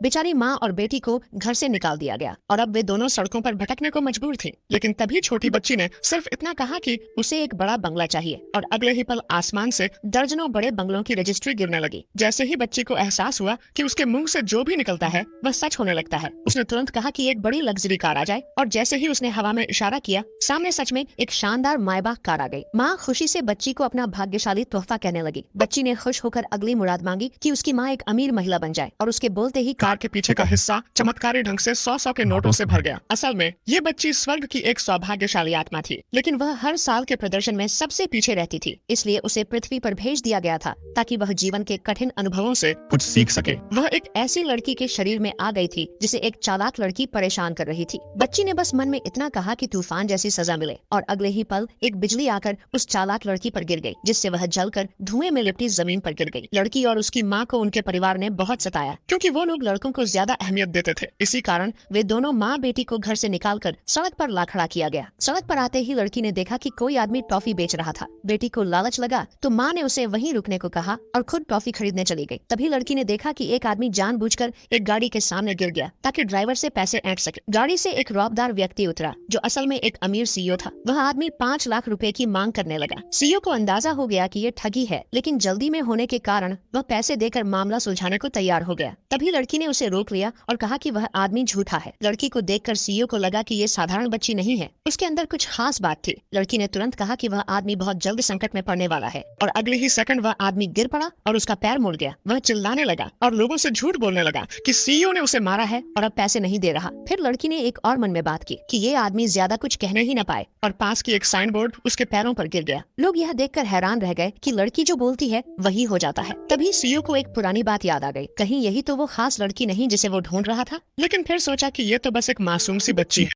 बेचारी माँ और बेटी को घर से निकाल दिया गया और अब वे दोनों सड़कों पर भटकने को मजबूर थी। लेकिन तभी छोटी बच्ची ने सिर्फ इतना कहा कि उसे एक बड़ा बंगला चाहिए और अगले ही पल आसमान से दर्जनों बड़े बंगलों की रजिस्ट्री गिरने लगी। जैसे ही बच्ची को एहसास हुआ कि उसके मुंह से जो भी निकलता है वह सच होने लगता है, उसने तुरंत कहा कि एक बड़ी लग्जरी कार आ जाए और जैसे ही उसने हवा में इशारा किया, सामने सच में एक शानदार मायबा कार आ गई। माँ खुशी से बच्ची को अपना भाग्यशाली तोहफा कहने लगी। बच्ची ने खुश होकर अगली मुराद मांगी कि उसकी माँ एक अमीर महिला बन जाए और उसके बोलते ही कार के पीछे का हिस्सा चमत्कारी ढंग से 100 के नोटों से भर गया। असल में ये बच्ची स्वर्ग की एक सौभाग्यशाली आत्मा थी, लेकिन वह हर साल के प्रदर्शन में सबसे पीछे रहती थी, इसलिए उसे पृथ्वी पर भेज दिया गया था ताकि वह जीवन के कठिन अनुभवों से कुछ सीख सके। वह एक ऐसी लड़की के शरीर में आ गई थी जिसे एक चालाक लड़की परेशान कर रही थी। बच्ची ने बस मन में इतना कहा कि तूफान जैसी सजा मिले और अगले ही पल एक बिजली आकर उस चालाक लड़की पर गिर गई, जिससे वह जलकर धुएं में लिपटी जमीन पर गिर गई। लड़की और उसकी माँ को उनके परिवार ने बहुत सताया क्योंकि वो लोग लड़कों को ज्यादा अहमियत देते थे। इसी कारण वे दोनों माँ बेटी को घर से निकालकर सड़क पर ला खड़ा किया गया। सड़क पर आते ही लड़की ने देखा कि कोई आदमी टॉफी बेच रहा था। बेटी को लालच लगा तो माँ ने उसे वहीं रुकने को कहा और खुद टॉफी खरीदने चली गई। तभी लड़की ने देखा कि एक आदमी जानबूझकर एक गाड़ी के सामने गिर गया ताकि ड्राइवर से पैसे ऐंठ सके। गाड़ी से एक रौबदार व्यक्ति उतरा जो असल में एक अमीर सीईओ था। वह आदमी 5 लाख रुपए की मांग करने लगा। सीईओ को अंदाजा हो गया कि ये ठगी है, लेकिन जल्दी में होने के कारण वह पैसे देकर मामला सुलझाने को तैयार हो गया। तभी लड़की ने उसे रोक लिया और कहा कि वह आदमी झूठा है। लड़की को देखकर सीईओ को लगा कि ये साधारण बच्ची नहीं है, उसके अंदर कुछ खास बात थी। लड़की ने तुरंत कहा कि वह आदमी बहुत जल्द संकट में पड़ने वाला है और अगले ही सेकंड वह आदमी गिर पड़ा और उसका पैर मुड़ गया। वह चिल्लाने लगा और लोगों से झूठ बोलने लगा कि सीईओ ने उसे मारा है और अब पैसे नहीं दे रहा। फिर लड़की ने एक और मन में बात की कि ये आदमी ज्यादा कुछ कहने ही न पाए और पास की एक साइन बोर्ड उसके पैरों पर गिर गया। लोग यह देखकर हैरान रह गए कि लड़की जो बोलती है वही हो जाता है। तभी सीईओ को एक पुरानी बात याद आ गई, कहीं यही तो वो खास लड़की नहीं जिसे वो ढूंढ रहा था। लेकिन फिर सोचा कि ये तो बस एक मासूम सी बच्ची है।